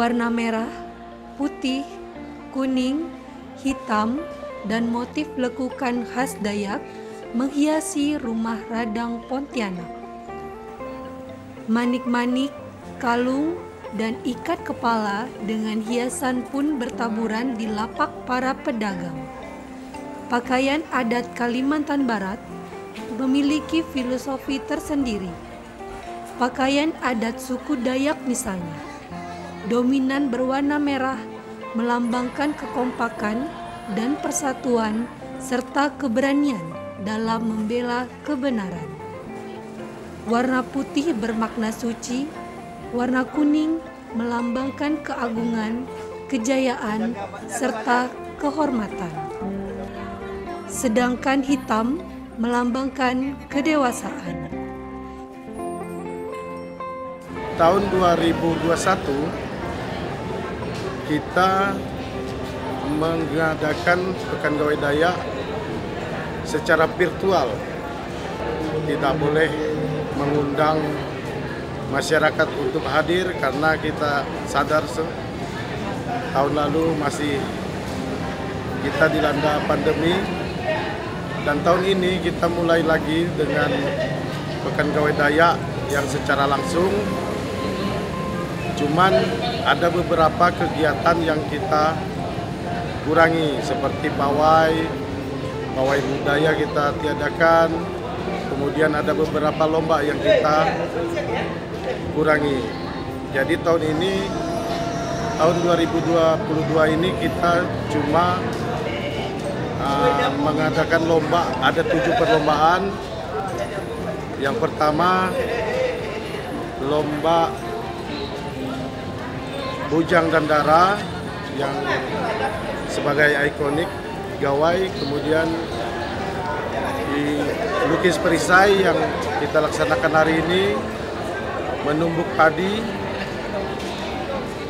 berwarna merah, putih, kuning, hitam, dan motif lekukan khas Dayak menghiasi rumah Radang Pontianak. Manik-manik, kalung, dan ikat kepala dengan hiasan pun bertaburan di lapak para pedagang. Pakaian adat Kalimantan Barat memiliki filosofi tersendiri. Pakaian adat suku Dayak misalnya, dominan berwarna merah melambangkan kekompakan dan persatuan serta keberanian dalam membela kebenaran. Warna putih bermakna suci, warna kuning melambangkan keagungan, kejayaan, serta kehormatan. Sedangkan hitam melambangkan kedewasaan. Tahun 2021 kita mengadakan Pekan Gawai Dayak secara virtual. Tidak boleh mengundang masyarakat untuk hadir karena kita sadar tahun lalu masih kita dilanda pandemi, dan tahun ini kita mulai lagi dengan Pekan Gawai Dayak yang secara langsung. Cuman ada beberapa kegiatan yang kita kurangi seperti pawai budaya kita tiadakan, kemudian ada beberapa lomba yang kita kurangi. Jadi tahun 2022 ini kita cuma mengadakan lomba, ada 7 perlombaan. Yang pertama lomba bujang dan dara yang sebagai ikonik gawai, kemudian di lukis perisai yang kita laksanakan hari ini, menumbuk padi,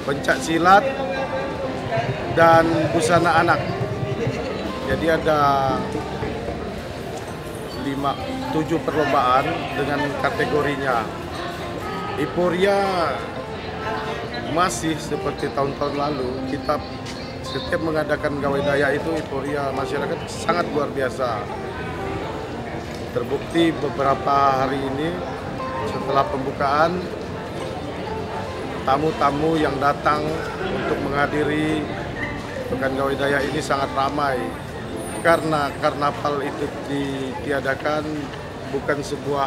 pencak silat, dan busana anak. Jadi ada 7 perlombaan dengan kategorinya. Euforia masih seperti tahun-tahun lalu. Kita setiap mengadakan Gawai Dayak itu euforia masyarakat sangat luar biasa. Terbukti beberapa hari ini setelah pembukaan, tamu-tamu yang datang untuk menghadiri Pekan Gawai Dayak ini sangat ramai. Karena karnaval itu ditiadakan bukan sebuah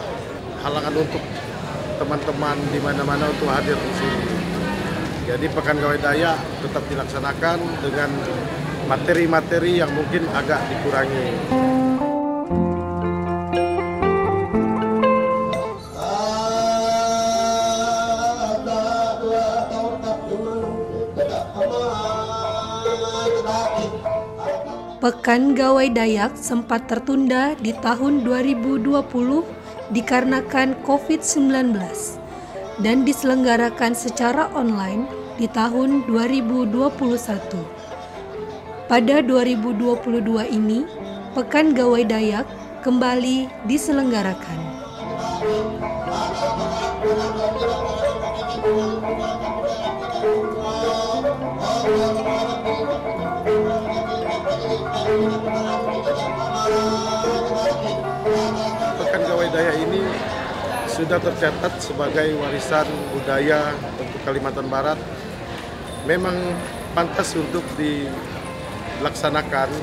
halangan untuk teman-teman di mana-mana untuk hadir di sini. Jadi Pekan Gawai Dayak tetap dilaksanakan dengan materi-materi yang mungkin agak dikurangi. Pekan Gawai Dayak sempat tertunda di tahun 2020 dikarenakan COVID-19 dan diselenggarakan secara online di tahun 2021. Pada 2022 ini, Pekan Gawai Dayak kembali diselenggarakan. Pekan Gawai Dayak ini sudah tercatat sebagai warisan budaya untuk Kalimantan Barat. Memang pantas untuk dilaksanakan.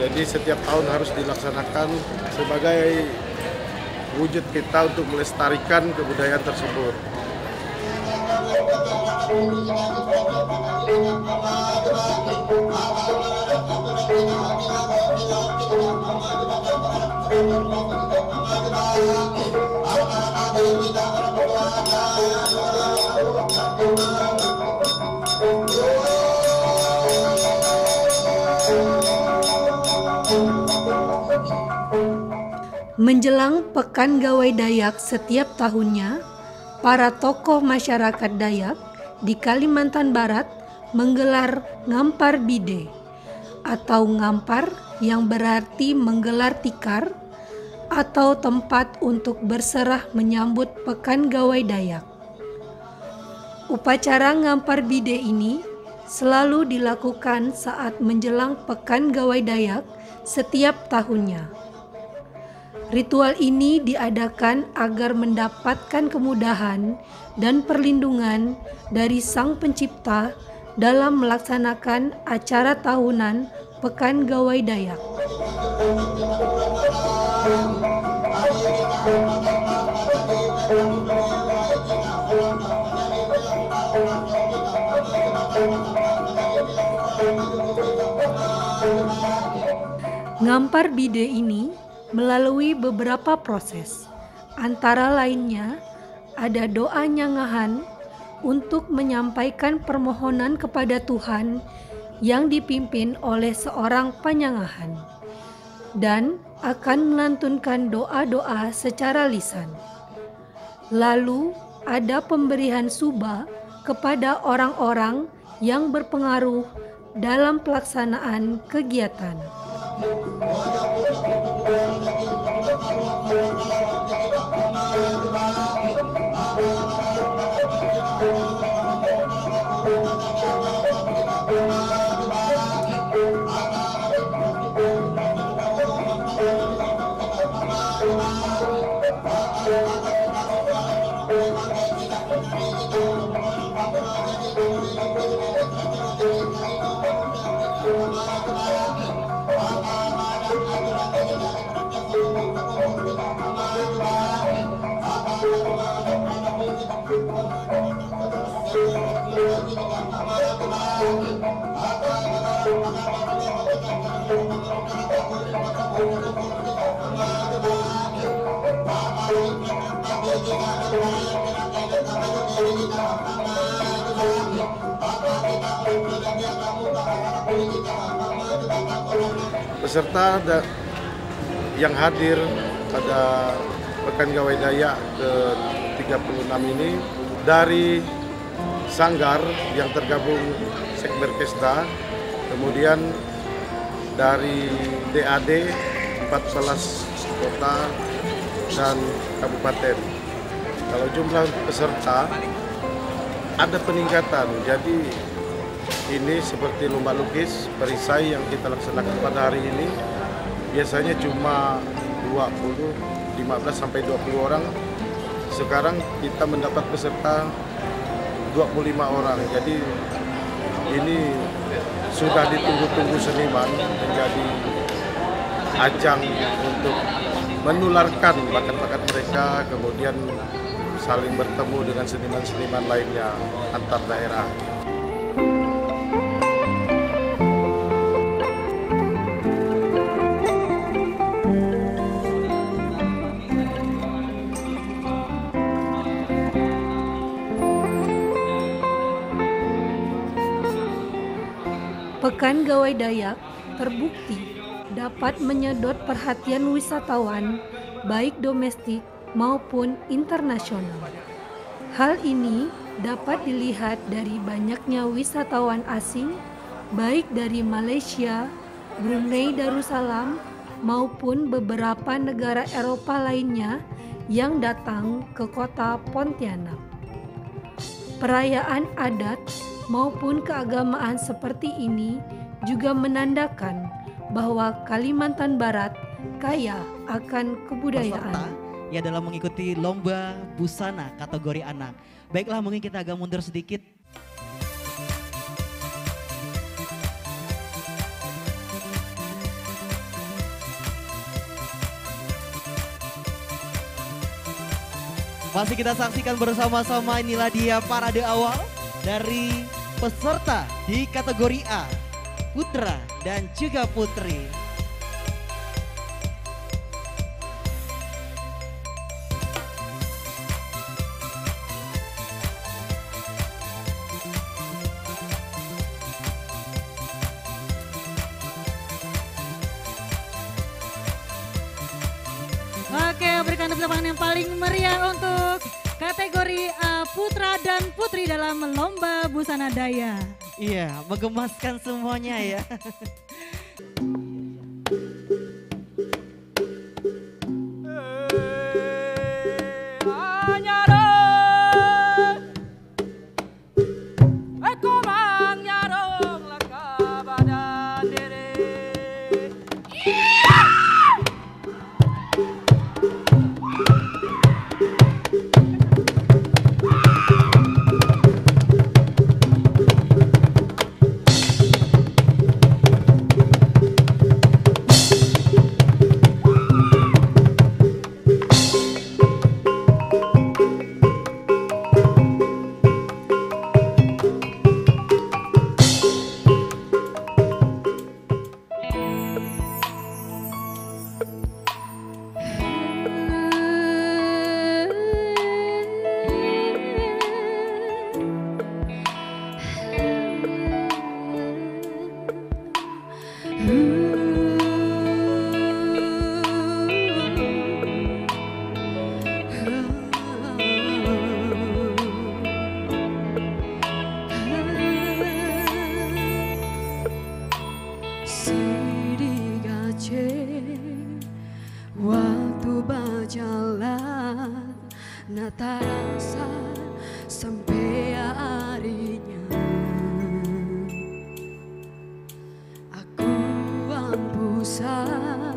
Jadi setiap tahun harus dilaksanakan sebagai wujud kita untuk melestarikan kebudayaan tersebut. Menjelang Pekan Gawai Dayak setiap tahunnya, para tokoh masyarakat Dayak di Kalimantan Barat menggelar ngampar bide atau ngampar yang berarti menggelar tikar atau tempat untuk berserah menyambut Pekan Gawai Dayak. Upacara ngampar bide ini selalu dilakukan saat menjelang Pekan Gawai Dayak setiap tahunnya. Ritual ini diadakan agar mendapatkan kemudahan dan perlindungan dari Sang Pencipta dalam melaksanakan acara tahunan Pekan Gawai Dayak. Ngampar bide ini melalui beberapa proses, antara lainnya ada doa nyangahan untuk menyampaikan permohonan kepada Tuhan yang dipimpin oleh seorang panyangahan, dan akan melantunkan doa-doa secara lisan. Lalu ada pemberian suba kepada orang-orang yang berpengaruh dalam pelaksanaan kegiatan. Peserta yang hadir pada Pekan Gawai Dayak ke-36 ini dari Sanggar yang tergabung Sekber Kesda, kemudian dari DAD 14 kota dan kabupaten. Kalau jumlah peserta ada peningkatan, jadi ini seperti lomba lukis perisai yang kita laksanakan pada hari ini biasanya cuma 15 sampai 20 orang. Sekarang kita mendapat peserta 25 orang. Jadi ini sudah ditunggu-tunggu seniman, menjadi ajang untuk menularkan bakat-bakat mereka, kemudian saling bertemu dengan seniman-seniman lainnya antar daerah. Pekan Gawai Dayak terbukti dapat menyedot perhatian wisatawan baik domestik maupun internasional. Hal ini dapat dilihat dari banyaknya wisatawan asing baik dari Malaysia, Brunei Darussalam maupun beberapa negara Eropa lainnya yang datang ke kota Pontianak. Perayaan adat maupun keagamaan seperti ini juga menandakan bahwa Kalimantan Barat kaya akan kebudayaan. Peserta ya dalam mengikuti lomba busana kategori anak. Baiklah, mungkin kita agak mundur sedikit. Masih kita saksikan bersama-sama, inilah dia parade awal dari peserta di kategori A, putra dan juga putri. Oke, berikan tepuk tangan yang paling meriah untuk kategori A, putra dan putri dalam lomba busana daya. Iya, menggemaskan semuanya ya. rasa sampai harinya aku ampusan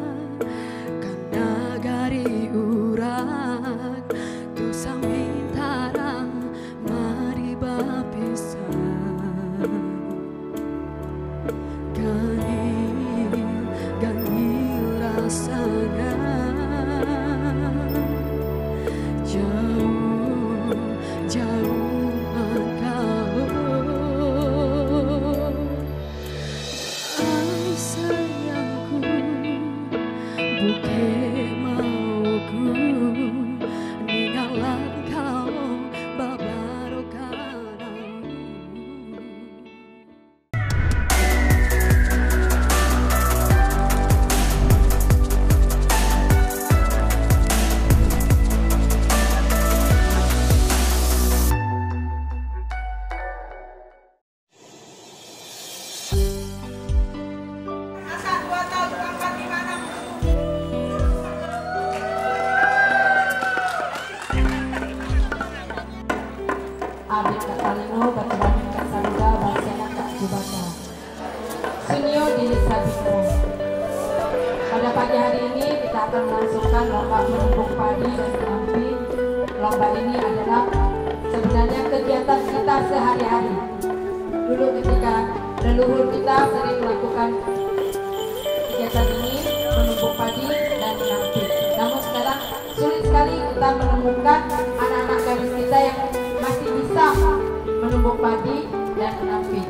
karena gari urat tu samintara mari bapisah ganil rasanya jauh engkau ai sayangku bukan mauku ninggalan kau babarokan Abid Katalino bertemu Kak Saruga Basena Kak Jubata Sunyo Dilik Sabino. Pada pagi hari ini kita akan melangsungkan lomba menumbuk padi dan menampi. Lomba ini adalah sebenarnya kegiatan kita sehari-hari. Dulu ketika leluhur kita sering melakukan kegiatan ini, menumbuk padi dan menampi. Namun sekarang sulit sekali kita menemukan anak-anak gadis kita yang masih bisa menumbuk padi dan menampi.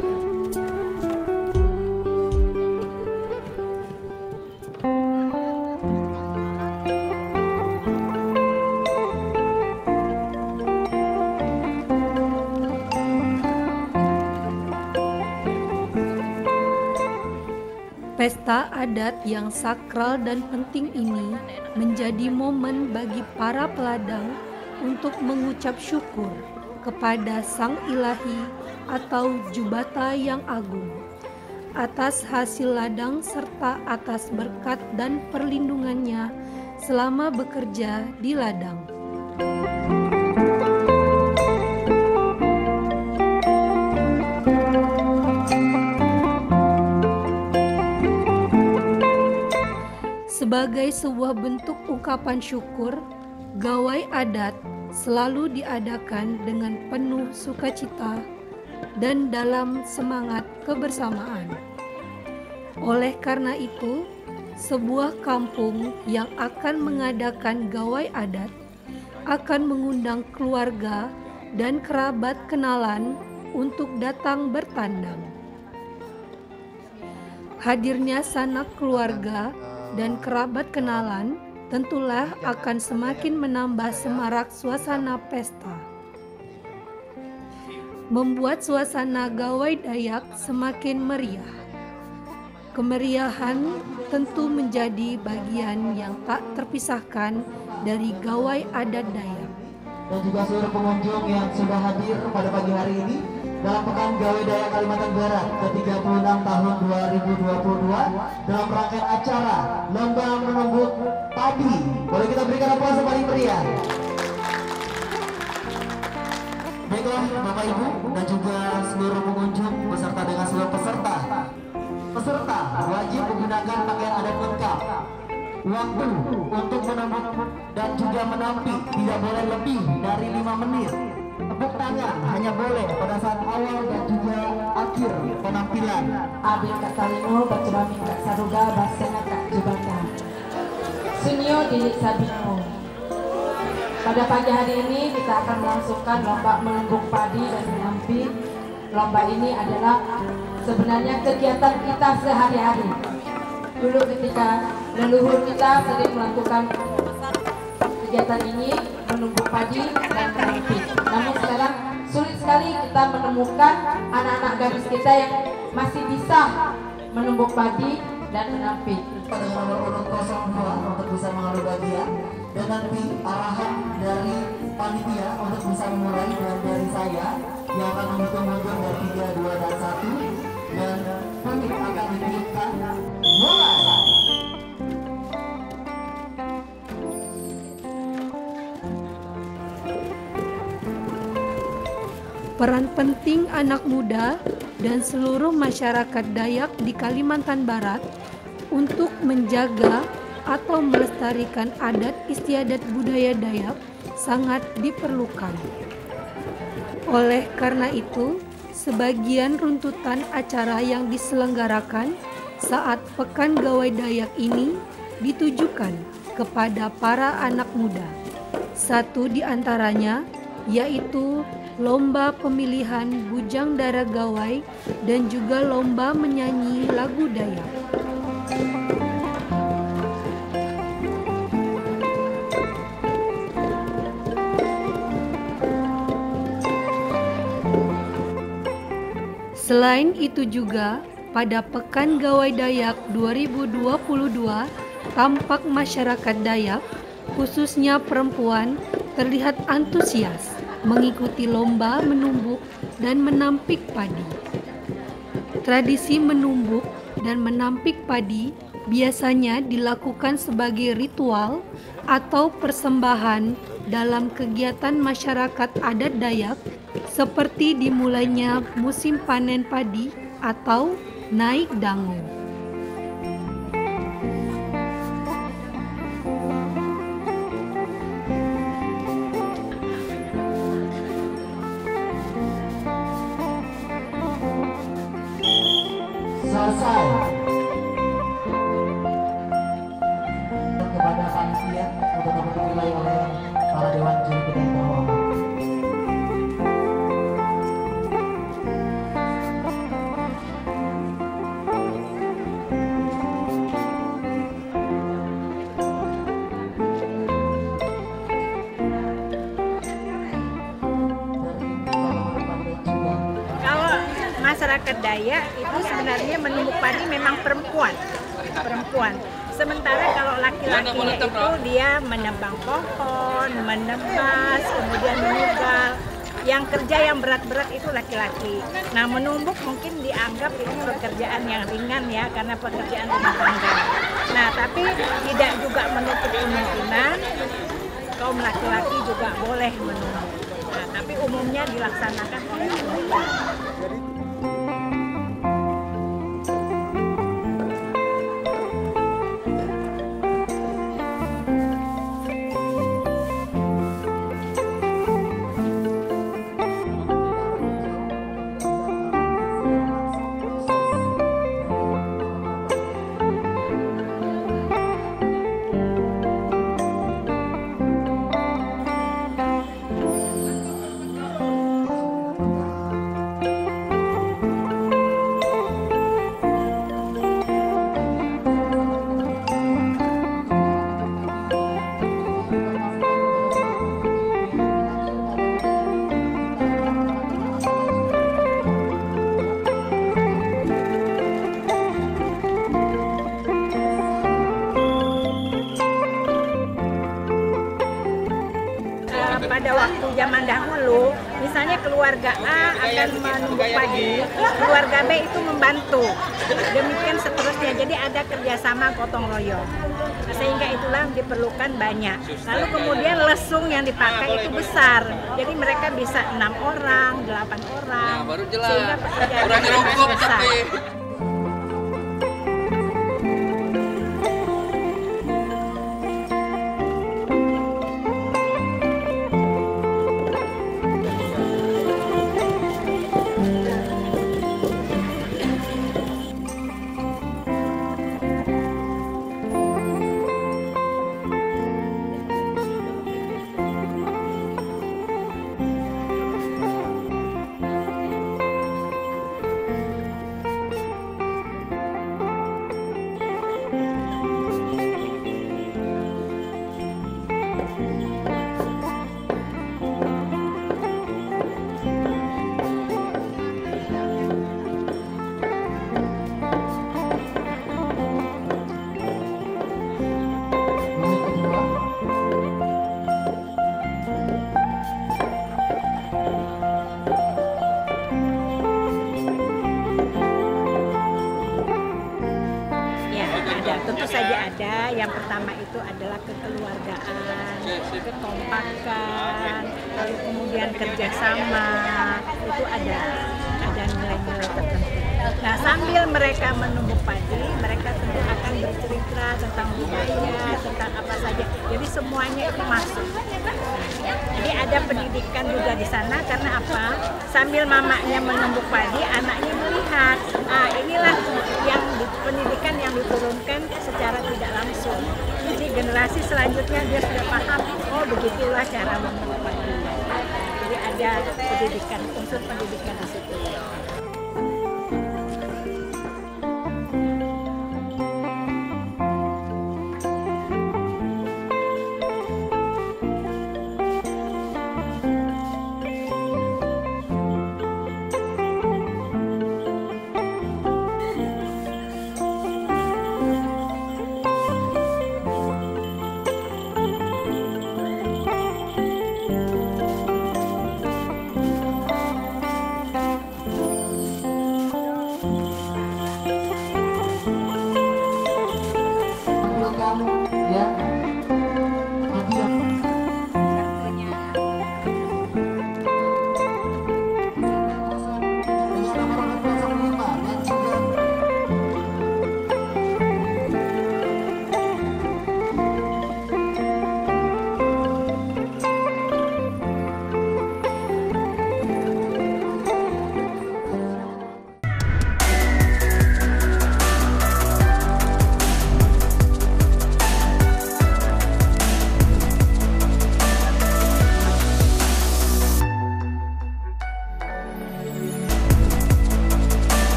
Pesta adat yang sakral dan penting ini menjadi momen bagi para peladang untuk mengucap syukur kepada Sang Ilahi atau Jubata yang agung atas hasil ladang serta atas berkat dan perlindungannya selama bekerja di ladang. Sebagai sebuah bentuk ungkapan syukur, gawai adat selalu diadakan dengan penuh sukacita dan dalam semangat kebersamaan. Oleh karena itu, sebuah kampung yang akan mengadakan gawai adat akan mengundang keluarga dan kerabat kenalan untuk datang bertandang. Hadirnya sanak keluarga dan kerabat kenalan tentulah akan semakin menambah semarak suasana pesta, membuat suasana gawai Dayak semakin meriah. Kemeriahan tentu menjadi bagian yang tak terpisahkan dari gawai adat Dayak. Dan juga seluruh pengunjung yang sudah hadir pada pagi hari ini dalam Pekan Gawai Dayak Kalimantan Barat ke-36 tahun 2022 dalam rangkaian acara Lomba Menumbuk Padi. Boleh kita berikan aplaus paling meriah. Baiklah Bapak Ibu dan juga seluruh pengunjung beserta dengan seluruh peserta. Peserta wajib menggunakan pakaian adat lengkap. Waktu untuk menumbuk dan juga menampi tidak boleh lebih dari 5 menit. Tepuk tangan hanya boleh pada saat awal dan juga akhir penampilan. Abid Katalino bertemu Kak Saruga Basena Kak Jubata Sunyo Dilik Sabino. Pada pagi hari ini kita akan melangsungkan lomba menumbuk padi dan menampi. Lomba ini adalah sebenarnya kegiatan kita sehari-hari. Dulu ketika leluhur kita sering melakukan kegiatan ini, menumbuk padi dan menampi. Namun sekarang sulit sekali kita menemukan anak-anak gadis kita yang masih bisa menumbuk padi dan menampi. Pada nomor urut 02 untuk bisa mengambil bagian dan nanti arahan dari panitia untuk bisa memulai dan dari saya yang akan menghitung mundur dari 3, 2, dan 1 dan pamit akan diberikan mulai. Peran penting anak muda dan seluruh masyarakat Dayak di Kalimantan Barat untuk menjaga atau melestarikan adat istiadat budaya Dayak sangat diperlukan. Oleh karena itu, sebagian runtutan acara yang diselenggarakan saat Pekan Gawai Dayak ini ditujukan kepada para anak muda. Satu di antaranya yaitu lomba pemilihan bujang dara gawai dan juga lomba menyanyi lagu Dayak. Selain itu juga, pada Pekan Gawai Dayak 2022, tampak masyarakat Dayak, khususnya perempuan, terlihat antusias mengikuti lomba menumbuk dan menampik padi. Tradisi menumbuk dan menampik padi biasanya dilakukan sebagai ritual atau persembahan dalam kegiatan masyarakat adat Dayak seperti dimulainya musim panen padi atau naik dangu. Selesai. Kepada panitia untuk dapat dinilai oleh para dewan juri penilai berwenang. Kalau masyarakat Dayak itu sebenarnya menumbuk padi memang perempuan. Sementara kalau laki-lakinya itu dia menebang pohon, menebas, kemudian menugal. Yang kerja yang berat-berat itu laki-laki. Nah, menumbuk mungkin dianggap itu pekerjaan yang ringan ya, karena pekerjaan rumah tangga. Nah, tapi tidak juga menutup kemungkinan kaum laki-laki juga boleh menumbuk. Nah, tapi umumnya dilaksanakan oleh perempuan. Pada waktu zaman dahulu, misalnya keluarga A akan menumbuk padi, keluarga B itu membantu, demikian seterusnya. Jadi ada kerjasama gotong royong, sehingga itulah diperlukan banyak. Lalu kemudian lesung yang dipakai itu besar, jadi mereka bisa 6 orang, 8 orang, sehingga pekerjaan besar. yang pertama itu adalah kekeluargaan, kekompakan, lalu kemudian kerjasama, itu ada nilai-nilai tertentu. Nah, sambil mereka menumbuk padi, mereka tentu akan bercerita tentang budaya, tentang apa saja. Jadi semuanya itu masuk. Jadi ada pendidikan juga di sana, karena apa? Sambil mamanya menumbuk padi, anaknya melihat, inilah yang pendidikan yang diturunkan secara tidak langsung. Jadi generasi selanjutnya dia sudah paham, oh begitulah cara menumbuk padi. Jadi ada pendidikan, unsur pendidikan di situ.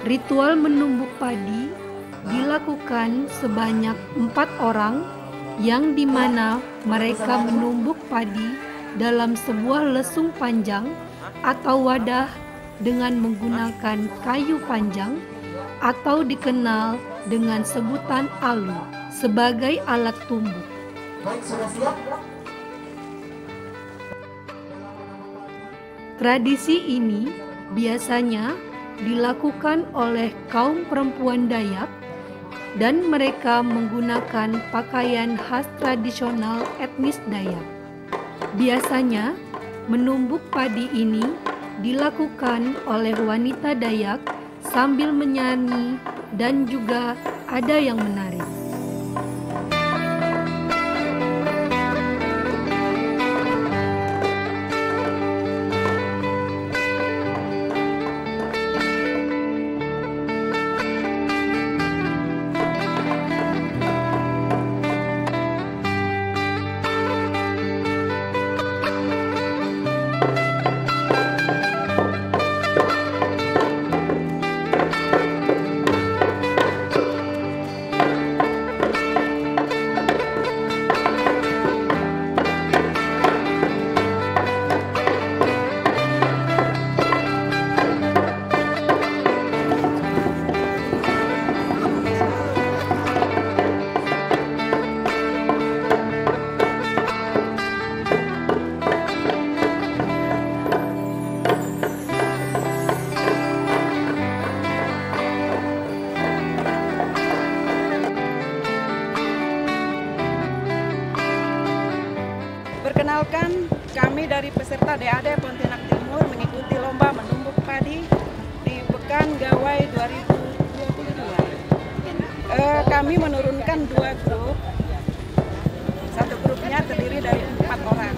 Ritual menumbuk padi dilakukan sebanyak 4 orang, yang dimana mereka menumbuk padi dalam sebuah lesung panjang atau wadah dengan menggunakan kayu panjang atau dikenal dengan sebutan alu sebagai alat tumbuk. Tradisi ini biasanya dilakukan oleh kaum perempuan Dayak, dan mereka menggunakan pakaian khas tradisional etnis Dayak. Biasanya menumbuk padi ini dilakukan oleh wanita Dayak sambil menyanyi dan juga ada yang menari. Perkenalkan, kami dari peserta DAD Pontianak Timur mengikuti lomba menumbuk padi di Pekan Gawai 2022. Kami menurunkan 2 grup. Satu grupnya terdiri dari 4 orang.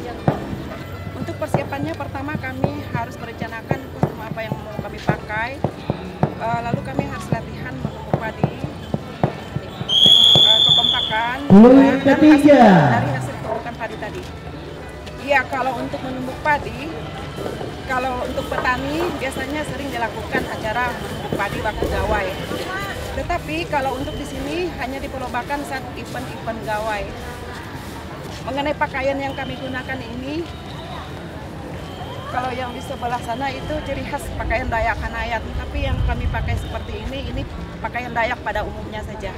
Untuk persiapannya, pertama kami harus merencanakan kostum apa yang mau kami pakai. Lalu kami harus latihan menumbuk padi, kekompakan, dan dari hasil tumbukan padi tadi. Ya, kalau untuk menumbuk padi, kalau untuk petani biasanya sering dilakukan acara menumbuk padi waktu gawai. Tetapi kalau untuk di sini hanya diperlombkan saat event-event gawai. Mengenai pakaian yang kami gunakan ini, kalau yang di sebelah sana itu ciri khas pakaian Dayak Kanayat, tapi yang kami pakai seperti ini pakaian Dayak pada umumnya saja.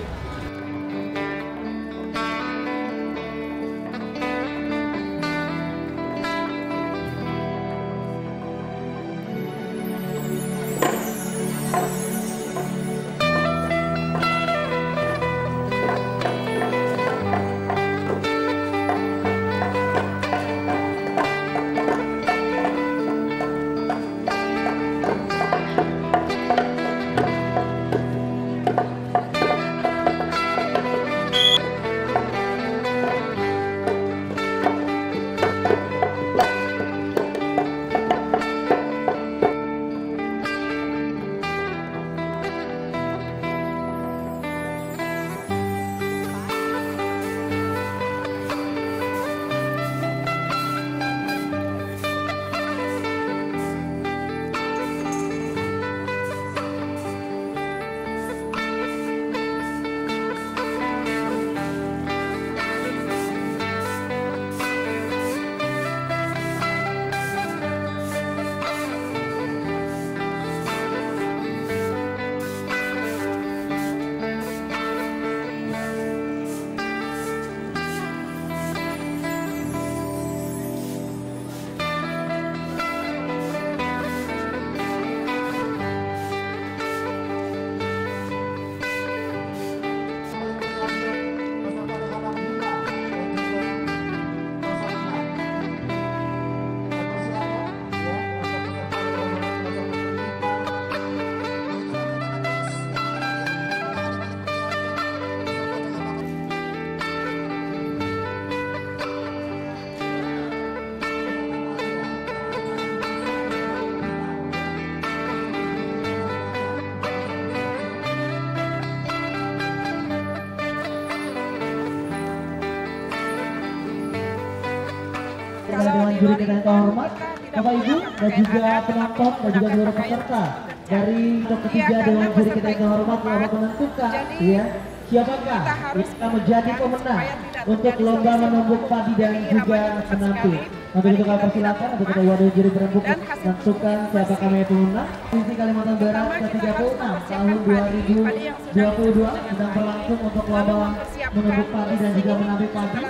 Dengan juri kita yang terhormat, Bapak Ibu dan juga penonton dan juga seluruh peserta dari ketiga dengan juri kita yang terhormat telah menentukan ya siapakah yang menjadi pemenang untuk lomba menumbuk padi dan juga menampil. Untuk itu kami persilakan untuk kita wadah juri berembuk menentukan siapakah yang pemenang. Provinsi Kalimantan Barat ke-36 tahun 2022 sedang berlangsung untuk lomba menumbuk padi dan juga menampil padi.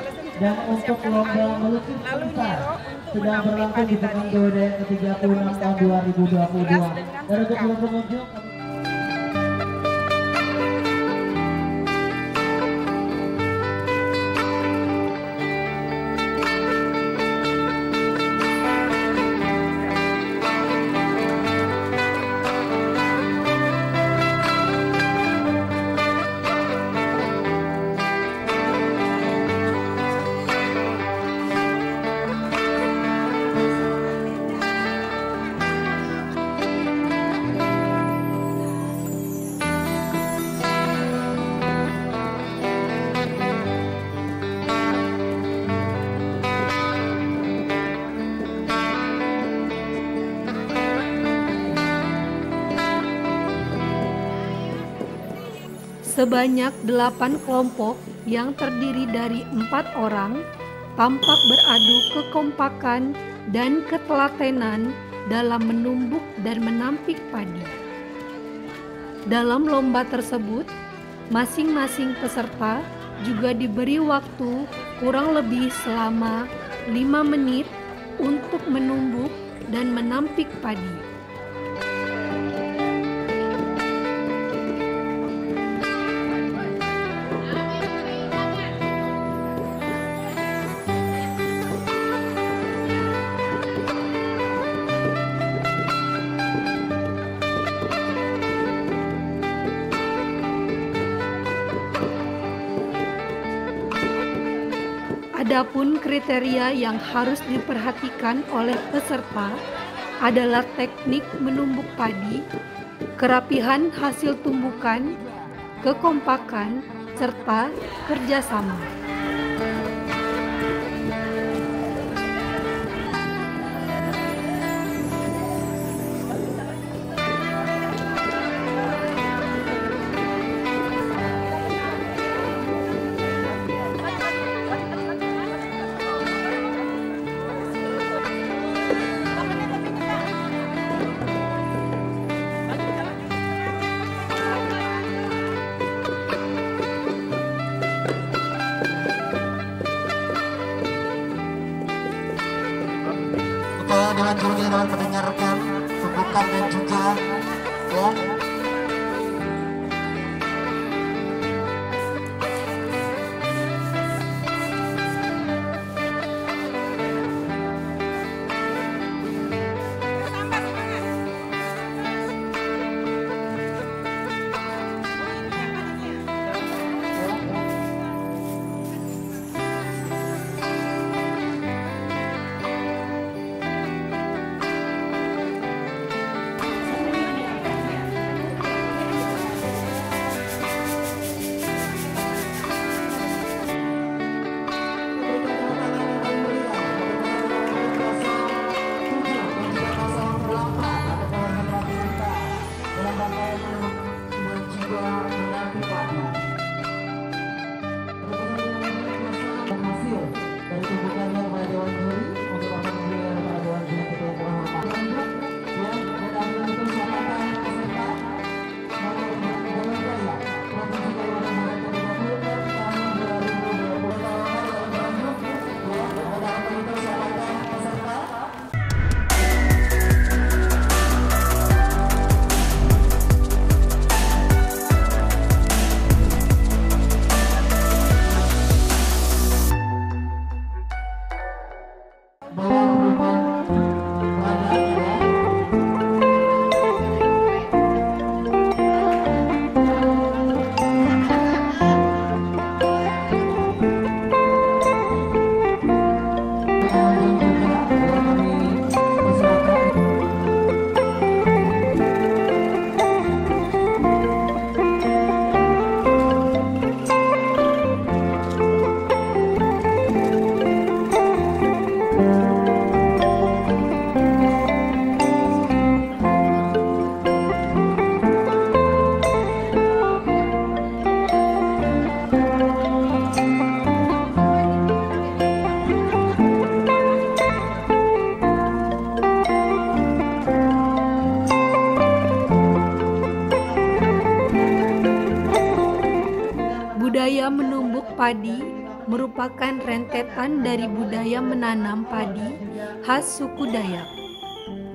Dan untuk lomba melukis besar sedang berlangsung di Pekan Gawaidaya ke-36 tahun 2022. Dan untuk seluruh pengunjung Sebanyak 8 kelompok yang terdiri dari 4 orang tampak beradu kekompakan dan ketelatenan dalam menumbuk dan menampik padi. Dalam lomba tersebut, masing-masing peserta juga diberi waktu kurang lebih selama 5 menit untuk menumbuk dan menampik padi. Adapun kriteria yang harus diperhatikan oleh peserta adalah teknik menumbuk padi, kerapihan hasil tumbukan, kekompakan, serta kerjasama. Lalu kita dapat mendengarkan pembukaan dan juga ya. Budaya menumbuk padi merupakan rentetan dari budaya menanam padi khas suku Dayak.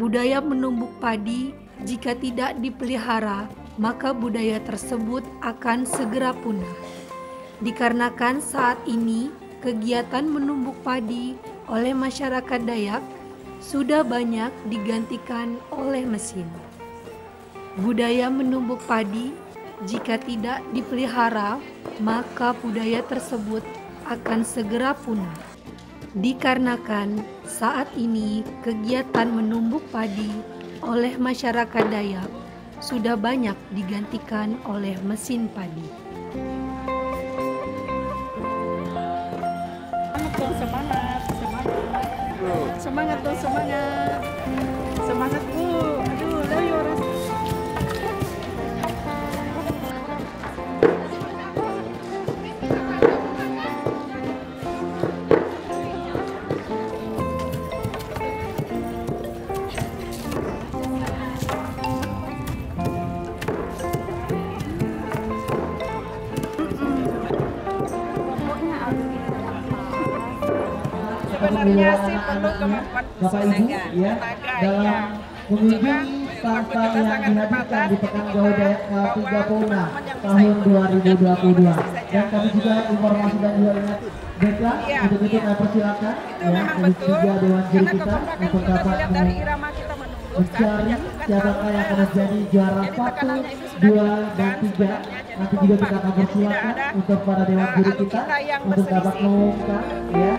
Budaya menumbuk padi jika tidak dipelihara, maka budaya tersebut akan segera punah. Dikarenakan saat ini kegiatan menumbuk padi oleh masyarakat Dayak sudah banyak digantikan oleh mesin. Budaya menumbuk padi jika tidak dipelihara, maka budaya tersebut akan segera punah. Dikarenakan saat ini kegiatan menumbuk padi oleh masyarakat Dayak sudah banyak digantikan oleh mesin padi. Semangat tuh, semangat. Semangat Bu. Aduh, layu ras. Sebenarnya sih perlu kemampuan Bapak Ibu ya, dalam mengunjungi sampah yang dihadirkan di Pekan Gaul Dayak ke-36 tahun 2022. Dan kami juga informasi dan juga ingat baiklah untuk itu kami persilakan ya juga Dewan Juri kita untuk dapat mencari siapakah yang akan menjadi juara 1, 2, dan 3. Nanti juga kita akan persilakan untuk para Dewan Juri kita untuk dapat mengumumkan ya.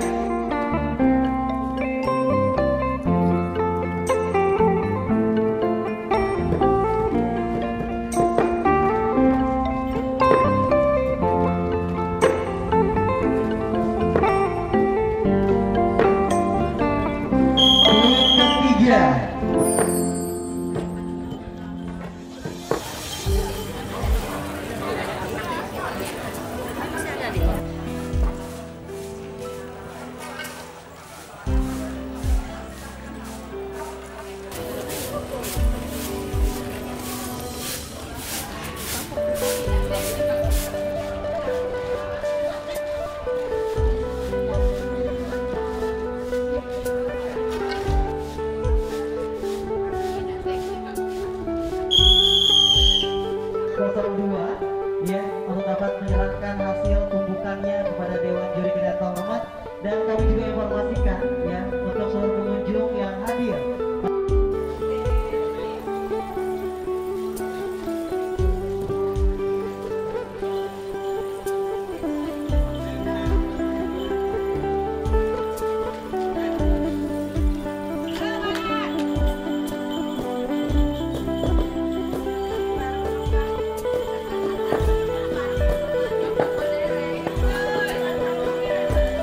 02 ya untuk dapat menyerahkan hasil tumbukannya kepada Dewan Juri Kita Terhormat. Dan kami juga informasikan ya